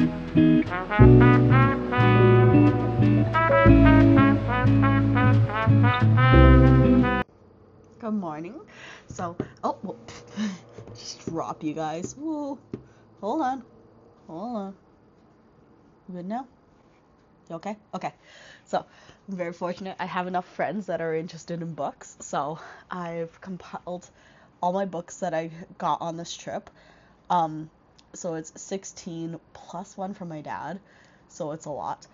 Good morning. So, oh, well, just drop you guys. Whoa. Hold on. Hold on. You good now? You okay? Okay. So, I'm very fortunate. I have enough friends that are interested in books. So, I've compiled all my books that I got on this trip. Um, so it's 16 plus one from my dad. So it's a lot.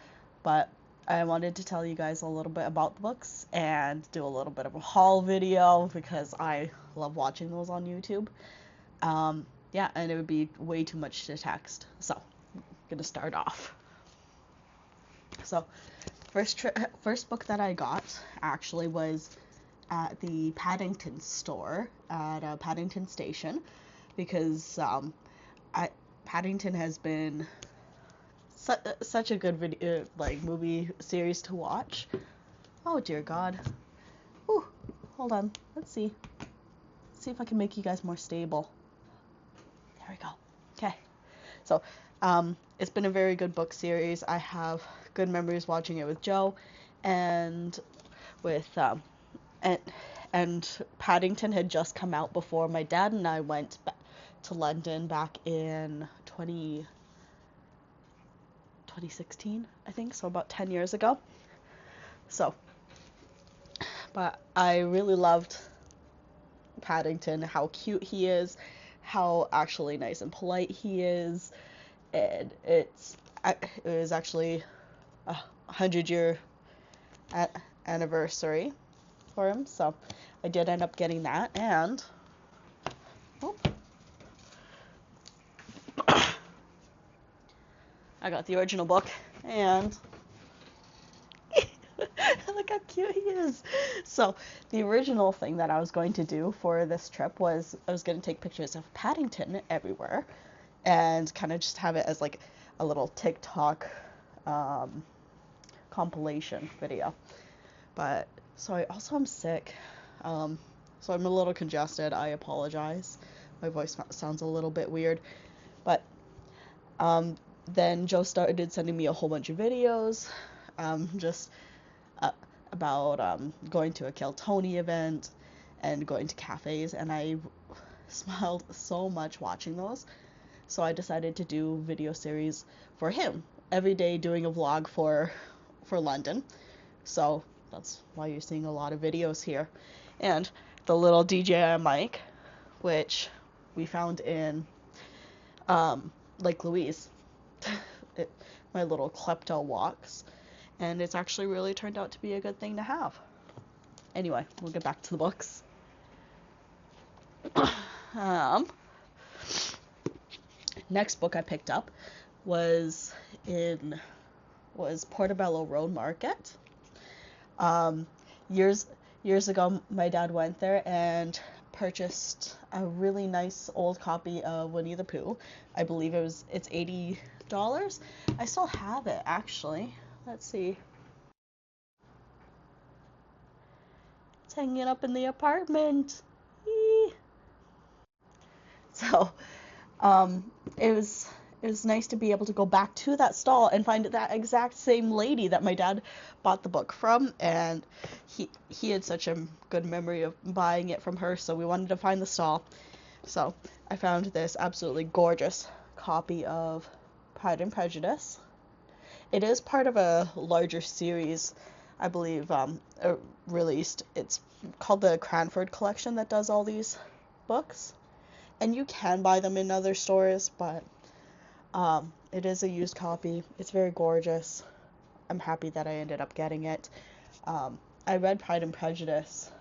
But I wanted to tell you guys a little bit about the books and do a little bit of a haul video because I love watching those on YouTube. Yeah, and it would be way too much to text. So, I'm gonna start off. So, first book that I got actually was at the Paddington store at Paddington Station because Paddington has been such a good video, like movie series to watch. Oh dear God. Whew. Hold on. Let's see. See if I can make you guys more stable. There we go. Okay. So, it's been a very good book series. I have good memories watching it with Joe, and with and Paddington had just come out before my dad and I went to London back in 2016, I think, so about 10 years ago. So, but I really loved Paddington, how cute he is, how actually nice and polite he is, and it was actually a 100-year anniversary for him, so I did end up getting that, and oh, I got the original book, and look how cute he is. So the original thing that I was going to do for this trip was I was going to take pictures of Paddington everywhere and kind of just have it as like a little TikTok compilation video. But so I also am sick, so I'm a little congested. I apologize. My voice sounds a little bit weird, but then Joe started sending me a whole bunch of videos, just about going to a Kill Tony event and going to cafes, and I smiled so much watching those. So I decided to do video series for him every day, doing a vlog for London. So that's why you're seeing a lot of videos here. And the little DJI mic, which we found in Lake Louise, my little klepto walks, and it's actually really turned out to be a good thing to have. Anyway, we'll get back to the books. Next book I picked up was Portobello Road Market. Years ago, my dad went there and purchased a really nice old copy of Winnie the Pooh. I believe it's $80. I still have it actually. Let's see. It's hanging up in the apartment. Eee. So, it was nice to be able to go back to that stall and find that exact same lady that my dad bought the book from, and he had such a good memory of buying it from her, so we wanted to find the stall. So I found this absolutely gorgeous copy of Pride and Prejudice. It is part of a larger series, I believe, released. It's called the Cranford Collection that does all these books, and you can buy them in other stores, but it is a used copy. It's very gorgeous. I'm happy that I ended up getting it. I read Pride and Prejudice,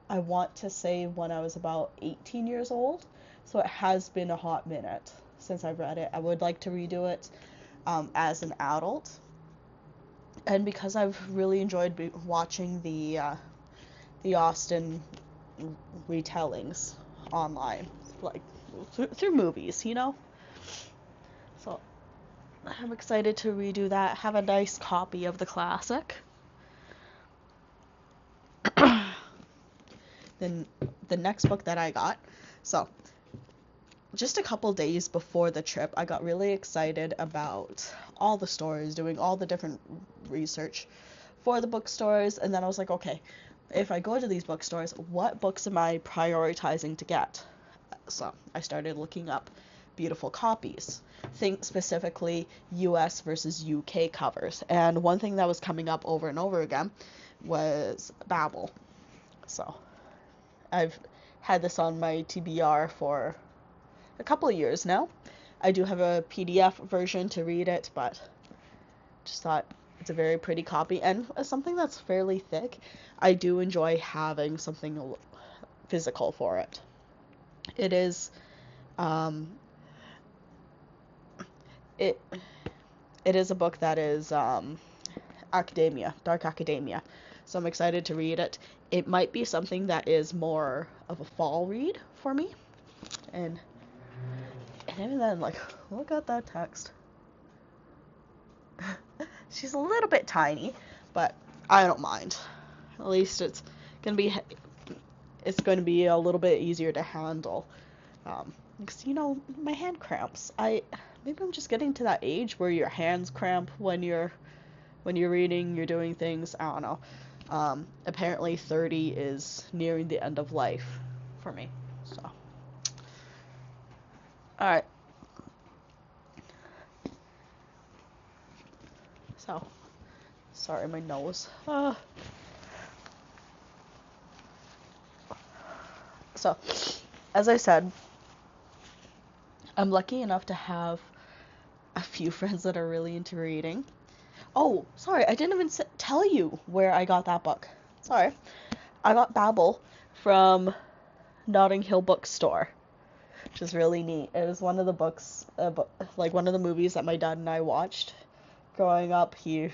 I want to say when I was about 18 years old, so it has been a hot minute since I've read it. I would like to redo it as an adult, and because I've really enjoyed watching the Austen retellings online, like through movies, you know. So I'm excited to redo that. Have a nice copy of the classic. Then the next book that I got, so just a couple days before the trip, I got really excited about all the stores, doing all the different research for the bookstores, and then I was like, okay, if I go to these bookstores, what books am I prioritizing to get? So I started looking up beautiful copies. Think specifically US versus UK covers. And one thing that was coming up over and over again was Babel. So I've had this on my TBR for a couple of years now. I do have a PDF version to read it, but just thought it's a very pretty copy, and as something that's fairly thick, I do enjoy having something physical for it. It is it it is a book that is academia, dark academia. So I'm excited to read it. It might be something that is more of a fall read for me. And even then, like, look at that text. She's a little bit tiny, but I don't mind. At least it's going to be a little bit easier to handle. Because, my hand cramps. Maybe I'm just getting to that age where your hands cramp when you're reading, you're doing things. I don't know. Apparently 30 is nearing the end of life for me. So, all right. So, sorry, my nose. So, as I said, I'm lucky enough to have a few friends that are really into reading. Oh, sorry, I didn't even tell you where I got that book. Sorry. I got Babel from Notting Hill Bookstore, which is really neat. It was one of the books, like one of the movies that my dad and I watched growing up. He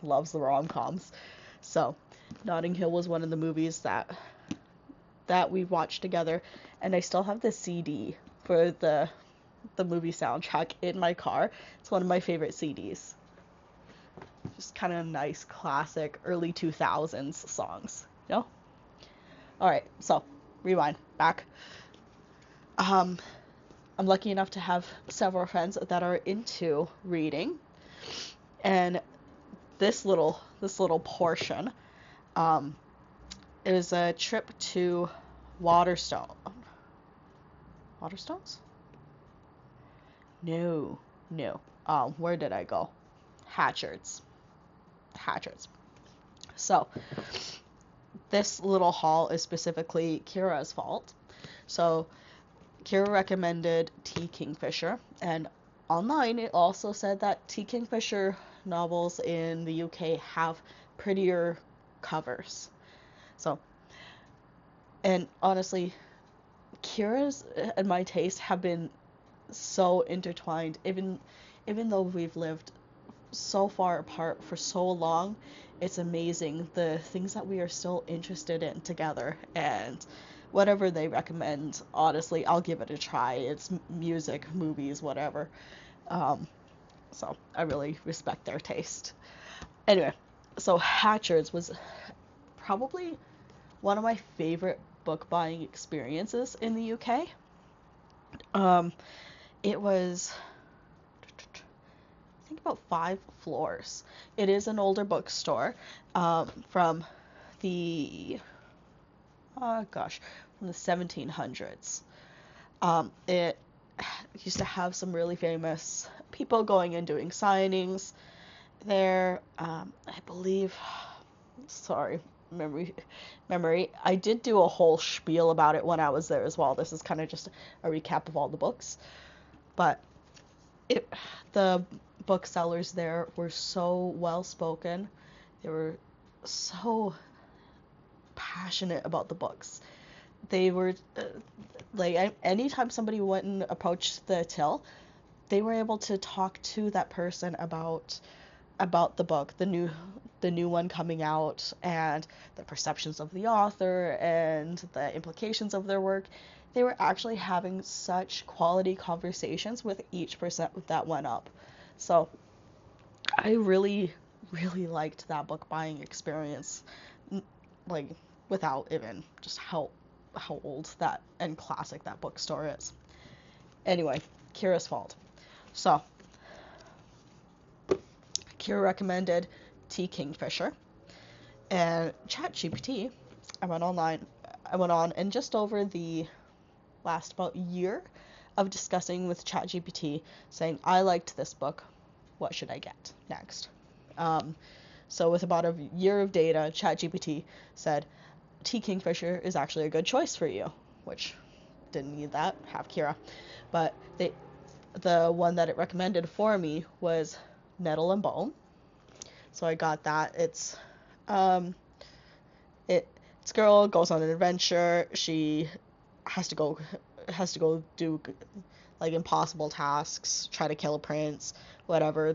loves the rom-coms. So, Notting Hill was one of the movies that we watched together, and I still have the CD for the movie soundtrack in my car. It's one of my favorite CDs. Just kind of nice, classic, early 2000s songs, Alright, so, rewind, back. I'm lucky enough to have several friends that are into reading, and this little portion, is a trip to Waterstones? No. Where did I go? Hatchards. So, this little haul is specifically Kira's fault. So, Kira recommended T. Kingfisher, and online it also said that T. Kingfisher novels in the UK have prettier covers. So, and honestly, Kira's and my taste have been so intertwined, even though we've lived so far apart for so long. It's amazing the things that we are still interested in together, and whatever they recommend, honestly, I'll give it a try. It's music, movies, whatever. So I really respect their taste. Anyway, so Hatchards was probably one of my favorite book buying experiences in the UK. It was, I think, about 5 floors. It is an older bookstore, from the, from the 1700s. It used to have some really famous people going and doing signings there. I believe, sorry, memory. I did do a whole spiel about it when I was there as well. This is kind of just a recap of all the books. But the booksellers there were so well spoken. They were so passionate about the books. They were like, anytime somebody went and approached the till, they were able to talk to that person about the book, the new one coming out, and the perceptions of the author and the implications of their work. They were actually having such quality conversations with each person that went up. So I really, really liked that book buying experience, like, without even just how old that and classic that bookstore is. Anyway, Kira's fault. So, Kira recommended T. Kingfisher, and ChatGPT, I went on, and just over the last about year of discussing with ChatGPT, saying, I liked this book, what should I get next? So with about a year of data, ChatGPT said, T. Kingfisher is actually a good choice for you, which didn't need that, have Kira. But the one that it recommended for me was Nettle and Bone. So I got that. It's this girl goes on an adventure. She has to go do like impossible tasks, try to kill a prince, whatever.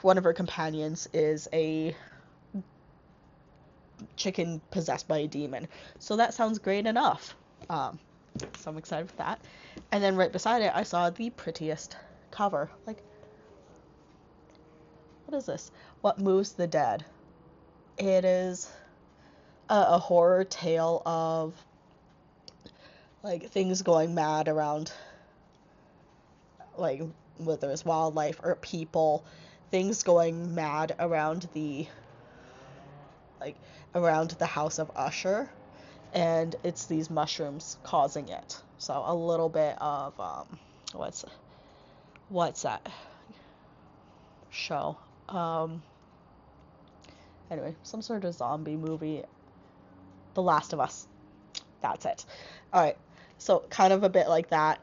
One of her companions is a chicken possessed by a demon. So that sounds great enough. So I'm excited for that. And then right beside it, I saw the prettiest cover. Like, what is this? What Moves the Dead? It is a horror tale of like things going mad around, like whether it's wildlife or people, things going mad around the house of Usher, and it's these mushrooms causing it. So a little bit of what's that show? Anyway, some sort of zombie movie. The Last of Us. That's it. Alright, so kind of a bit like that.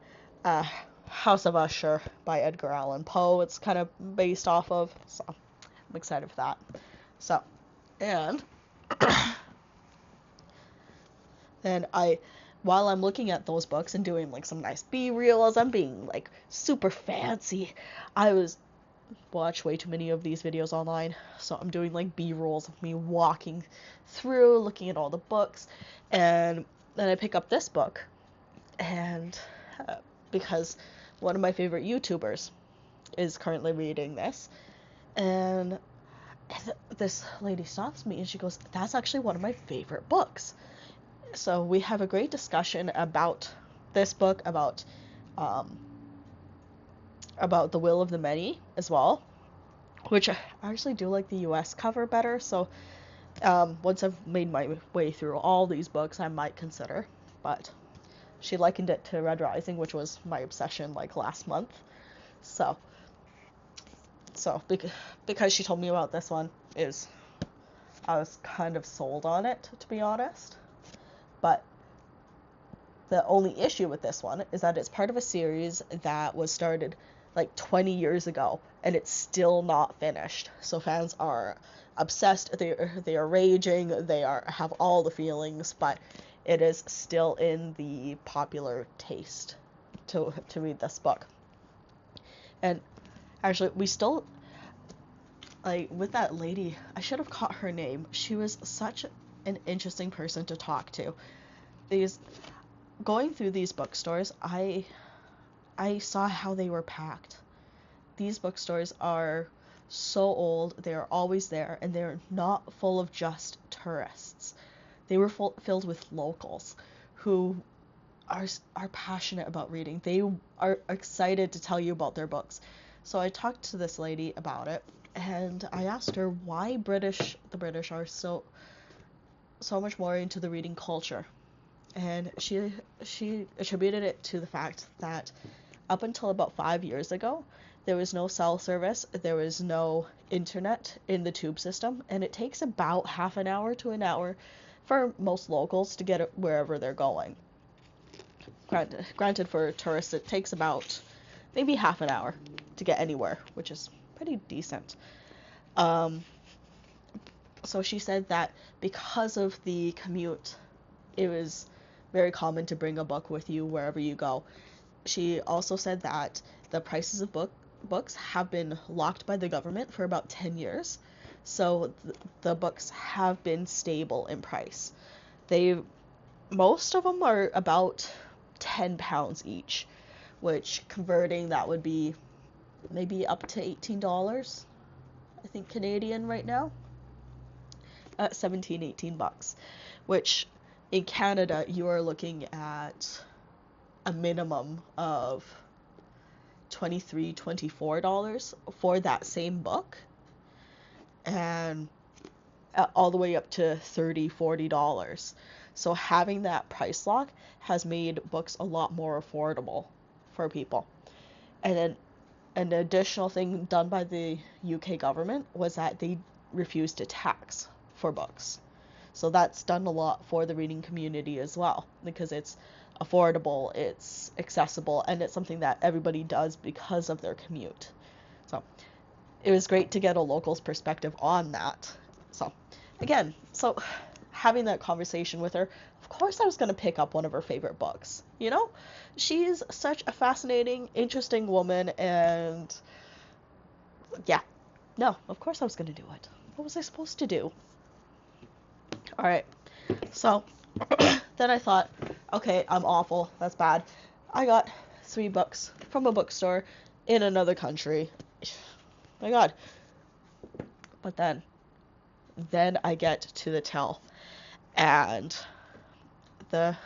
House of Usher by Edgar Allan Poe. It's kind of based off of, so I'm excited for that. So, and then while I'm looking at those books and doing like some nice B-reels, I'm being like super fancy. I watch way too many of these videos online, so I'm doing like B-rolls of me walking through, looking at all the books, and then I pick up this book, and because one of my favorite YouTubers is currently reading this, and this lady stops me and she goes, that's actually one of my favorite books. So we have a great discussion about this book, about The Will of the Many as well, which I actually do like the US cover better, so once I've made my way through all these books, I might consider. But she likened it to Red Rising, which was my obsession like last month. So because she told me about this one, I was kind of sold on it, to be honest. But the only issue with this one is that it's part of a series that was started like 20 years ago, and it's still not finished. So fans are obsessed, they are raging, have all the feelings, but it is still in the popular taste to read this book. And actually, we still, like, with that lady, I should have caught her name. She was such an interesting person to talk to. Going through these bookstores, I saw how they were packed. These bookstores are so old, they are always there, and they're not full of just tourists. They were filled with locals who are passionate about reading. They are excited to tell you about their books. So I talked to this lady about it, and I asked her why the British are so much more into the reading culture. And she attributed it to the fact that up until about 5 years ago, there was no cell service, there was no internet in the tube system, and it takes about half an hour to an hour for most locals to get wherever they're going. Granted, for tourists, it takes about maybe half an hour to get anywhere, which is pretty decent. So she said that because of the commute, it was very common to bring a book with you wherever you go. She also said that the prices of books have been locked by the government for about 10 years. So the books have been stable in price. Most of them are about £10 each, which converting that would be maybe up to $18, I think Canadian right now. 17-18 bucks, which in Canada you are looking at a minimum of $23, $24 for that same book, and all the way up to $30, $40. So having that price lock has made books a lot more affordable for people. And then an additional thing done by the UK government was that they refused to tax for books. So that's done a lot for the reading community as well, because it's affordable, it's accessible, and it's something that everybody does because of their commute. So it was great to get a local's perspective on that. So again, so having that conversation with her, of course I was going to pick up one of her favorite books. You know, she's such a fascinating, interesting woman, and yeah, no, of course I was going to do it. What was I supposed to do? All right, so then I thought, okay, I'm awful, that's bad. I got 3 books from a bookstore in another country. My God. But then I get to the till, and the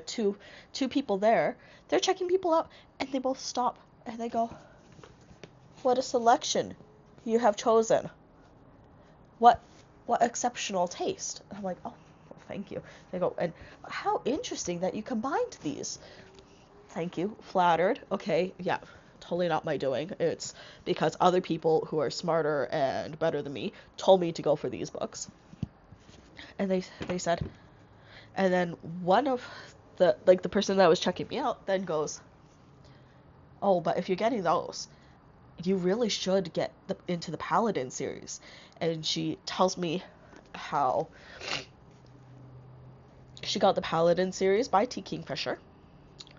two people there, they're checking people out, and they both stop and they go, "What a selection you have chosen. What exceptional taste." And I'm like, "Oh, well, thank you." They go, "And how interesting that you combined these." Thank you, flattered. Okay, yeah, totally not my doing. It's because other people who are smarter and better than me told me to go for these books. And they said, and then one of the person that was checking me out then goes, "Oh, but if you're getting those, you really should get into the Paladin series." And she tells me how she got the Paladin series by T. Kingfisher,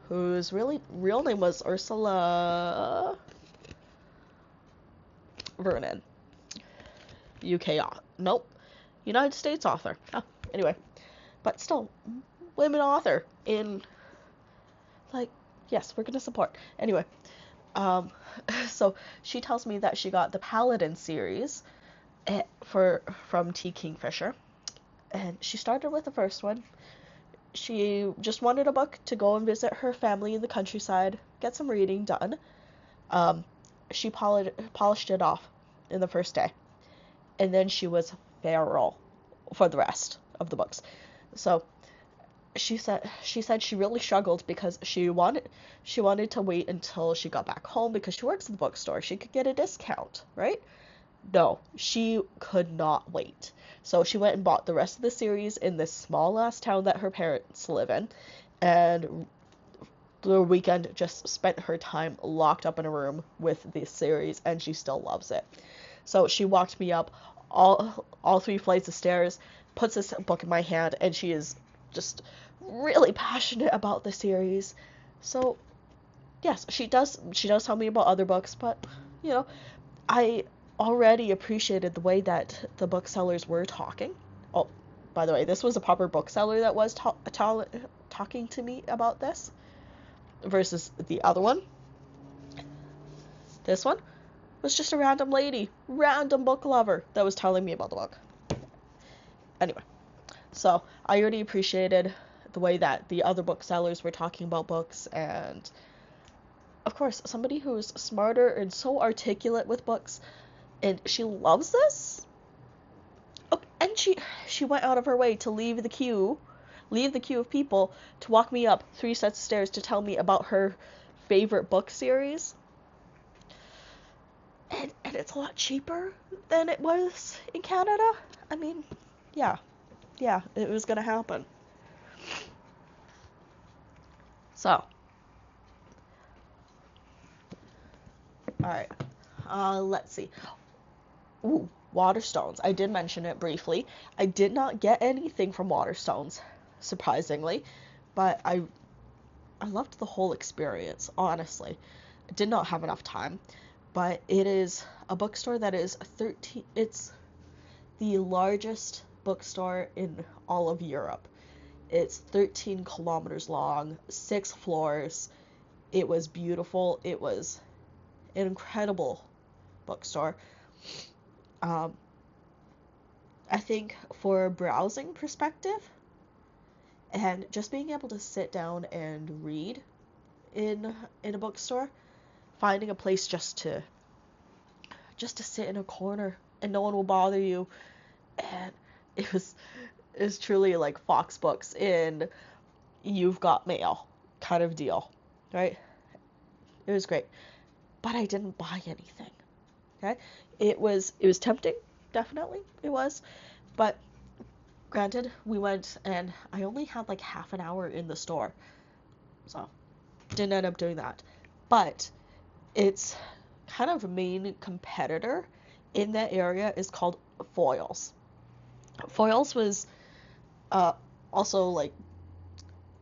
whose real name was Ursula Vernon. United States author. Oh, anyway, but still, women author in, like, yes, we're gonna support. Anyway, so she tells me that she got the Paladin series from T. Kingfisher, and she started with the first one. She just wanted a book to go and visit her family in the countryside, get some reading done. She polished it off in the first day, and then she was feral for the rest of the books. So she said she really struggled because she wanted to wait until she got back home because she works at the bookstore. She could get a discount, right? No, she could not wait. So she went and bought the rest of the series in this small ass town that her parents live in, and the weekend just spent her time locked up in a room with this series, and she still loves it. So she walked me up all 3 flights of stairs, puts this book in my hand, and she is just really passionate about the series. So yes, she does tell me about other books, but I already appreciated the way that the booksellers were talking. Oh, by the way, this was a proper bookseller that was talking to me about this versus the other one. This one was just a random book lover that was telling me about the book. Anyway, so I already appreciated the way that the other booksellers were talking about books, and of course, somebody who's smarter and so articulate with books, and she loves this. Oh, and she went out of her way to leave the queue of people to walk me up 3 sets of stairs to tell me about her favorite book series. And it's a lot cheaper than it was in Canada. I mean, yeah, it was gonna happen. So, alright, let's see. Ooh, Waterstones. I did mention it briefly. I did not get anything from Waterstones, surprisingly, but I loved the whole experience, honestly. I did not have enough time, but it is a bookstore that is it's the largest bookstore in all of Europe. It's 13 kilometers long, 6 floors. It was beautiful. It was an incredible bookstore. I think for a browsing perspective and just being able to sit down and read in a bookstore, finding a place just to sit in a corner and no one will bother you. And it was truly like Fox Books in You've Got Mail kind of deal, right? It was great, but I didn't buy anything. Okay, it was tempting, definitely it was, but granted, we went and I only had like half an hour in the store, so didn't end up doing that. But its kind of main competitor in that area is called Foyles. Foyles was also like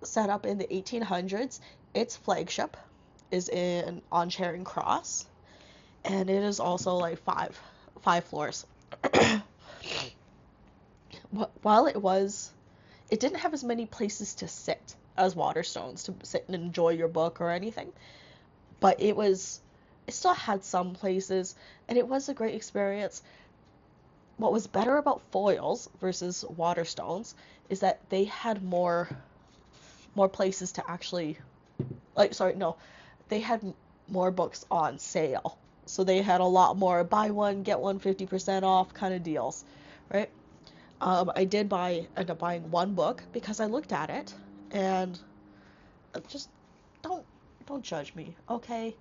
set up in the 1800s. Its flagship is on Charing Cross, and it is also like five floors. While it didn't have as many places to sit as Waterstones to sit and enjoy your book or anything, but it still had some places, and it was a great experience. What was better about Foyles versus Waterstones is that they had more places to actually, they had more books on sale. So they had a lot more buy one, get one 50% off kind of deals, right? I did end up buying one book because I looked at it, and just don't judge me, okay?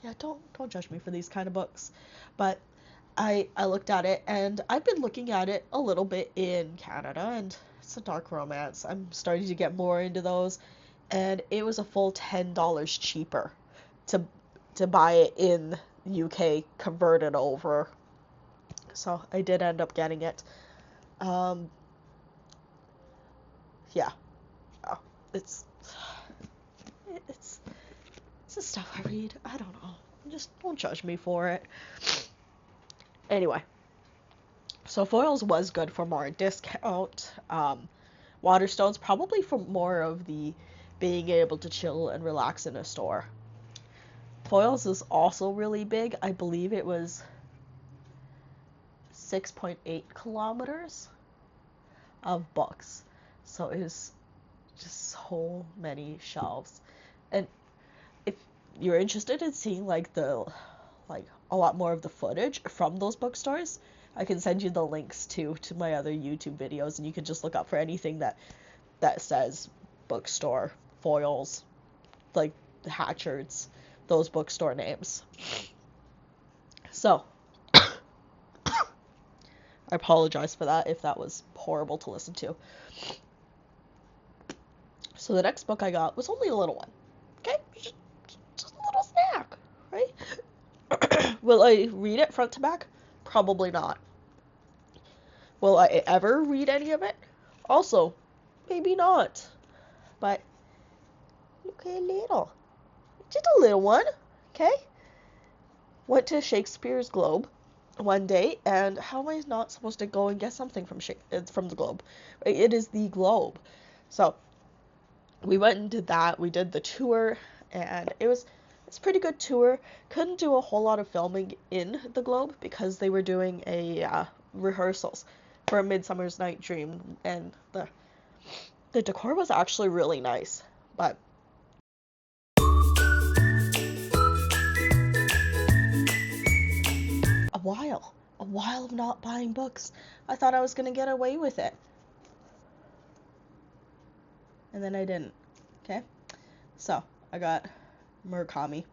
Yeah, don't judge me for these kind of books. But I looked at it, and I've been looking at it a little bit in Canada, and it's a dark romance. I'm starting to get more into those, and it was a full $10 cheaper to buy it in UK, converted over. So I did end up getting it. Yeah. Oh, it's the stuff I read. I don't know. Just don't judge me for it. Anyway, so Foyles was good for more discount. Waterstones probably for more of the being able to chill and relax in a store. Foyles is also really big. I believe it was 6.8 kilometers of books. So it is just so many shelves. And if you're interested in seeing like a lot more of the footage from those bookstores, I can send you the links to my other YouTube videos, and you can just look up for anything that says bookstore, Foyles, like the Hatchards, those bookstore names. So I apologize for that if that was horrible to listen to. So the next book I got was only a little one. Okay? Just a little snack, right? Will I read it front to back? Probably not. Will I ever read any of it? Also, maybe not. But, okay, little. Just a little one, okay? Went to Shakespeare's Globe one day, and how am I not supposed to go and get something from the Globe? It is the Globe. So, we went and did that. We did the tour, and it's a pretty good tour. Couldn't do a whole lot of filming in the Globe because they were doing rehearsals for A Midsummer's Night Dream, and the decor was actually really nice, but a while of not buying books. I thought I was gonna get away with it, and then I didn't. Okay, so I got Murakami.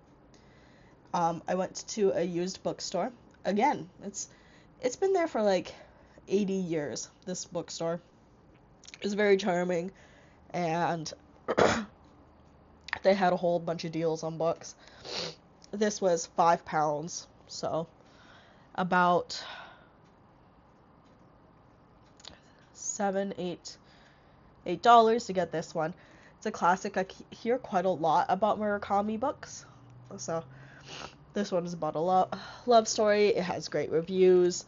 I went to a used bookstore. Again, it's been there for like 80 years, this bookstore. It was very charming, and they had a whole bunch of deals on books. This was £5, so about $8 to get this one. It's a classic. I hear quite a lot about Murakami books, so this one is about a love story. It has great reviews,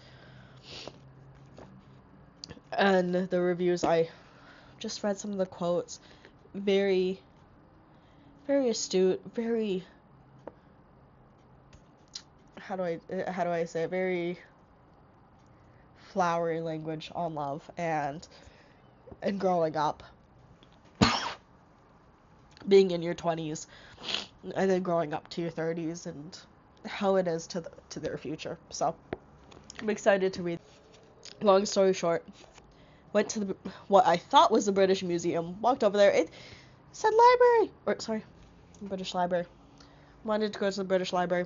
and the reviews, I just read some of the quotes. Very, very astute. Very, how do I say it? Very flowery language on love and growing up. being in your 20s and then growing up to your 30s and how it is to their future. So I'm excited to read. Long story short, went to what I thought was the British Museum, walked over there, it said library, or sorry, British Library. Wanted to go to the British Library.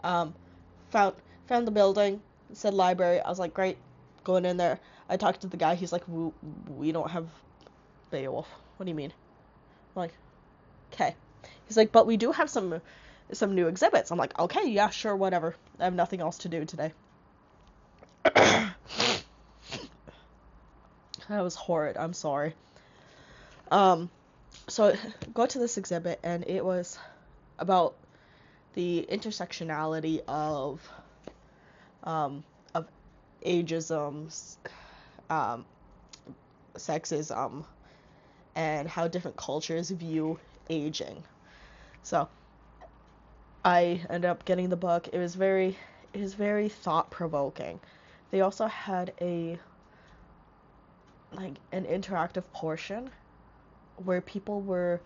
Found the building, it said library. I was like, great, going in there. I talked to the guy. He's like, we don't have Beowulf. What do you mean? I'm like, okay. He's like, but we do have some new exhibits. I'm like, okay, yeah, sure, whatever. I have nothing else to do today. That was horrid. I'm sorry. So go to this exhibit, and it was about the intersectionality of ageism, sexism, and how different cultures view aging. So I ended up getting the book. It was very thought-provoking. They also had an interactive portion where people were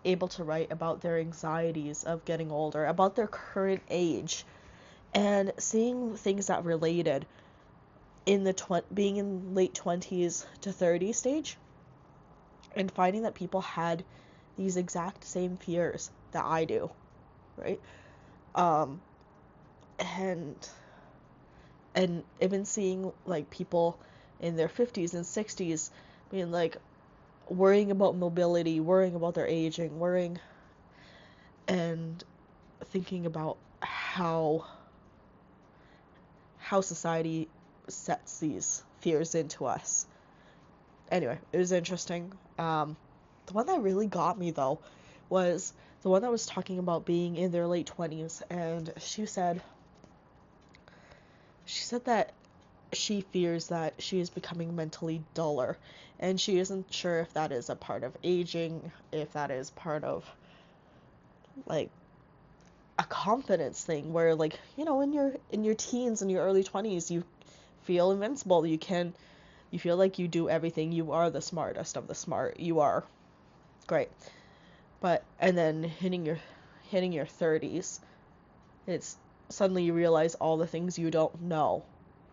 able to write about their anxieties of getting older, about their current age, and seeing things that related in the being in late 20s to 30 stage, and finding that people had these exact same fears that I do, right? And even seeing like people in their 50s and 60s being like worrying about mobility, worrying about their aging, worrying and thinking about how society sets these fears into us. Anyway, it was interesting. The one that really got me though was the one that was talking about being in their late 20s, and she said that she fears that she is becoming mentally duller, and she isn't sure if that is a part of aging, if that is part of like a confidence thing where, like, you know, in your teens and your early 20s you feel invincible, you feel like you do everything, you are the smartest of the smart, you are great. But and then hitting your 30s, it's suddenly you realize all the things you don't know,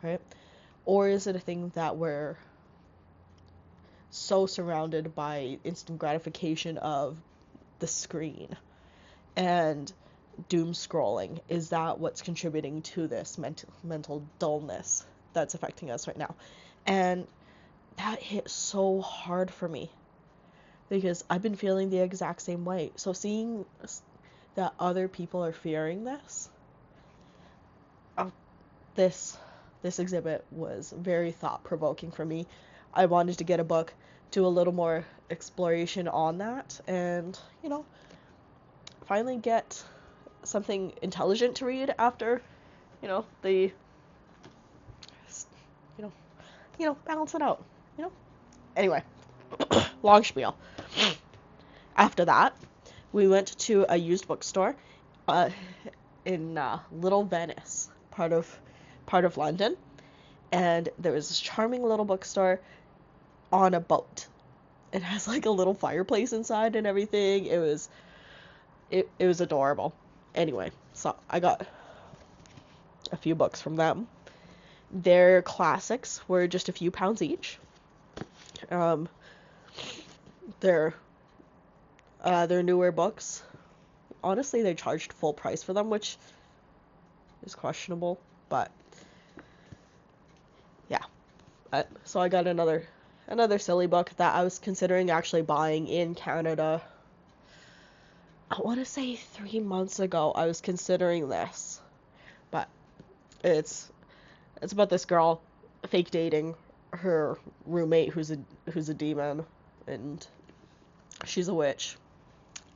right? Or is it a thing that we're so surrounded by instant gratification of the screen and doom scrolling? Is that what's contributing to this mental dullness that's affecting us right now? And that hit so hard for me because I've been feeling the exact same way. So seeing that other people are fearing this exhibit was very thought-provoking for me. I wanted to get a book, do a little more exploration on that, and, you know, finally get something intelligent to read after, you know, balance it out, you know? Anyway, long spiel. After that, we went to a used bookstore in Little Venice, part of London, and there was this charming little bookstore on a boat. It has like a little fireplace inside and everything. It was adorable. Anyway, so I got a few books from them. Their classics were just a few pounds each. Their newer books, honestly, they charged full price for them, which is questionable, but yeah. So I got another silly book that I was considering actually buying in Canada. I want to say 3 months ago I was considering this, but it's about this girl fake dating her roommate who's a demon, and she's a witch.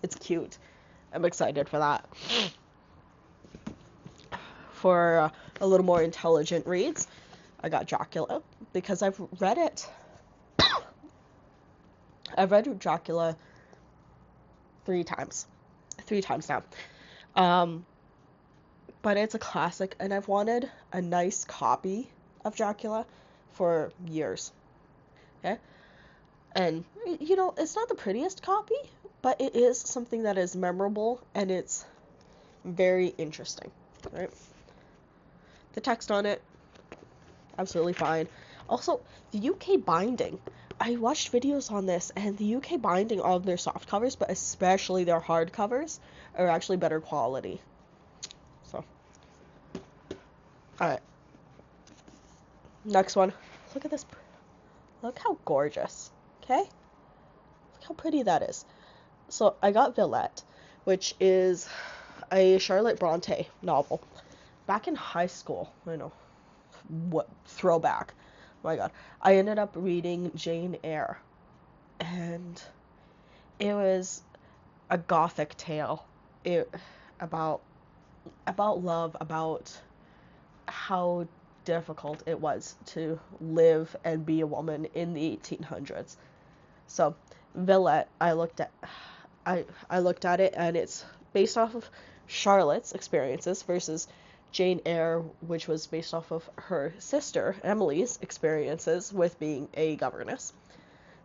It's cute. I'm excited for that. For a little more intelligent reads, I got Dracula because I've read it. I've read Dracula 3 times now. But it's a classic, and I've wanted a nice copy of Dracula for years. Okay? And, you know, it's not the prettiest copy, but it is something that is memorable and it's very interesting, right? The text on it, absolutely fine. Also, the UK binding. I watched videos on this, and the UK binding on their soft covers, but especially their hard covers, are actually better quality. So, alright. Next one. Look at this. Look how gorgeous. Okay? Look how pretty that is. So, I got Villette, which is a Charlotte Bronte novel. Back in high school, I know, what throwback. Oh my god. I ended up reading Jane Eyre, and it was a gothic tale about love, about how difficult it was to live and be a woman in the 1800s. So, Villette, I looked at it, and it's based off of Charlotte's experiences versus Jane Eyre, which was based off of her sister Emily's experiences with being a governess.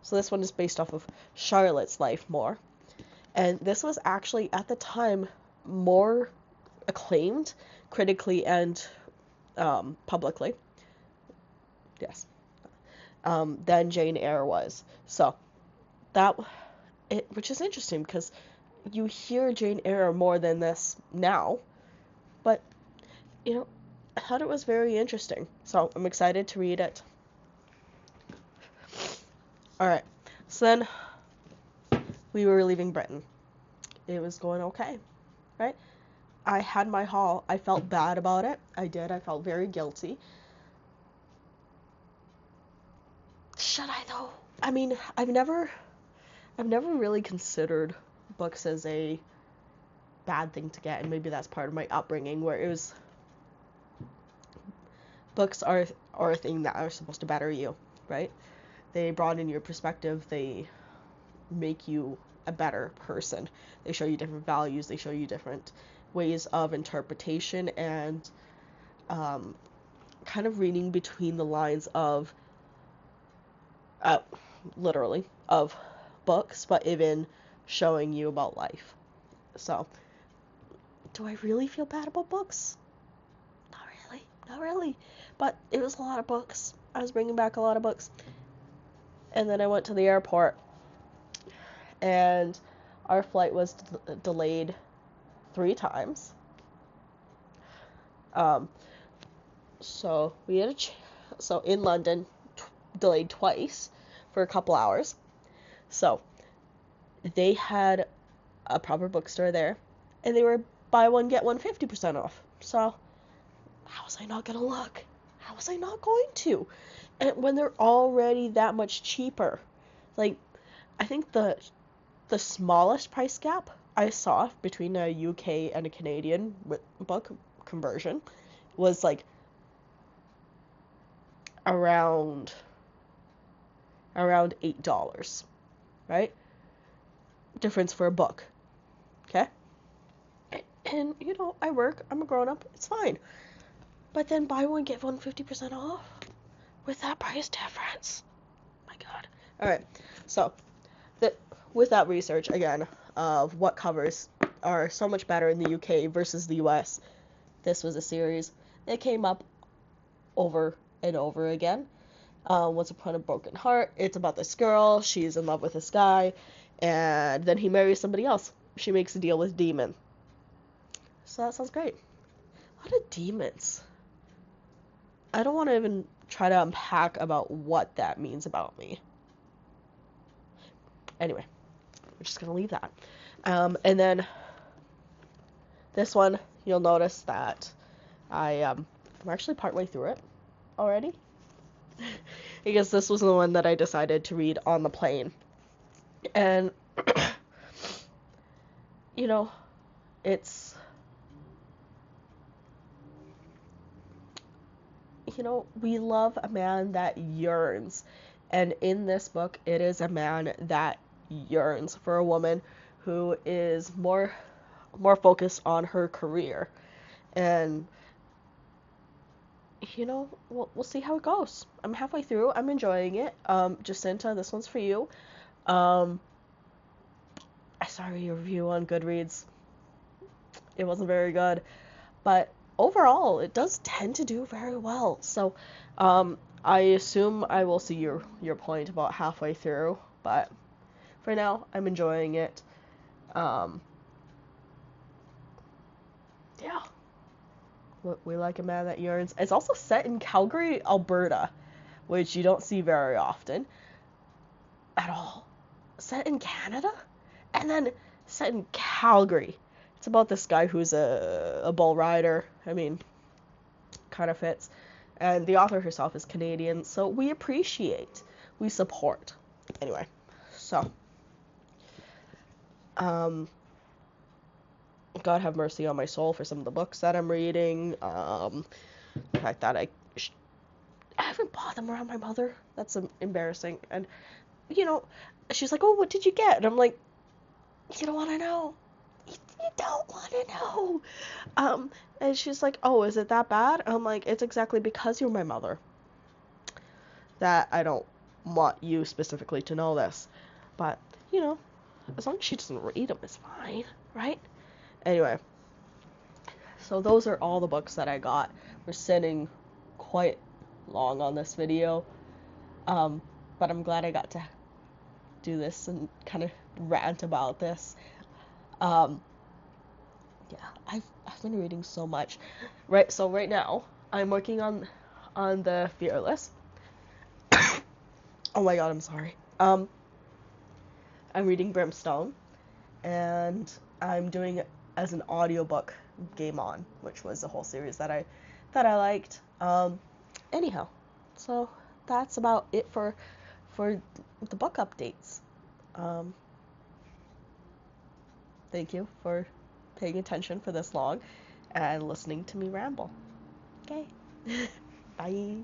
So this one is based off of Charlotte's life more. And this was actually, at the time, more acclaimed critically and publicly. Yes. Than Jane Eyre was. So, which is interesting because you hear Jane Eyre more than this now. But, I thought it was very interesting. So, I'm excited to read it. Alright. So then, we were leaving Britain. It was going okay, right? I had my haul. I felt bad about it. I did. I felt very guilty. Should I though? I mean, I've never really considered books as a bad thing to get, and maybe that's part of my upbringing where it was books are a thing that are supposed to better you, right? They broaden your perspective. They make you a better person. They show you different values. They show you different ways of interpretation and kind of reading between the lines of literally of books, but even showing you about life. So, do I really feel bad about books? Not really. But it was a lot of books. I was bringing back a lot of books. And then I went to the airport, and our flight was delayed 3 times. So we had so in London, delayed twice for a couple hours. So they had a proper bookstore there, and they were buy one get one 50% off. So how was I not gonna look? How was I not going to? And when they're already that much cheaper, like I think the smallest price gap I saw between a UK and a Canadian book conversion was like around $8, right? Difference for a book. Okay? And I work, I'm a grown up, it's fine. But then buy one get one 50% off with that price difference. My god. Alright, so with that research again of what covers are so much better in the UK versus the US, this was a series that came up over and over again. Once Upon a Broken Heart, it's about this girl, she's in love with this guy, and then he marries somebody else. She makes a deal with demon. So that sounds great. A lot of demons. I don't want to even try to unpack about what that means about me. Anyway, we're just going to leave that. And then this one, you'll notice that I'm actually partway through it already. Because this was the one that I decided to read on the plane. And, it's... we love a man that yearns. And in this book, it is a man that yearns for a woman who is more focused on her career. And, we'll see how it goes. I'm halfway through. I'm enjoying it. Jacinta, this one's for you. I saw your review on Goodreads. It wasn't very good, but overall, it does tend to do very well. So, I assume I will see your point about halfway through, but for now, I'm enjoying it. Yeah. We Like a Man That Yearns. It's also set in Calgary, Alberta, which you don't see very often at all. Set in Canada, and then set in Calgary. It's about this guy who's a bull rider. I mean, kind of fits. And the author herself is Canadian, so we appreciate, we support. Anyway, so, God have mercy on my soul for some of the books that I'm reading. The fact that I haven't bought them around my mother. That's embarrassing. And, she's like, oh, what did you get? And I'm like, you don't want to know. You don't want to know. And she's like, oh, is it that bad? I'm like, it's exactly because you're my mother that I don't want you specifically to know this. But, as long as she doesn't read them, it's fine, right? Anyway, so those are all the books that I got. We're sitting quite long on this video, but I'm glad I got to do this and kind of rant about this. Yeah, I've been reading so much. Right, so right now I'm working on the Fearless. Oh my god, I'm sorry. I'm reading Brimstone, and I'm doing it as an audiobook, Game On, which was a whole series that I liked. Anyhow, so that's about it for the book updates. Thank you for paying attention for this long and listening to me ramble. Okay. Bye.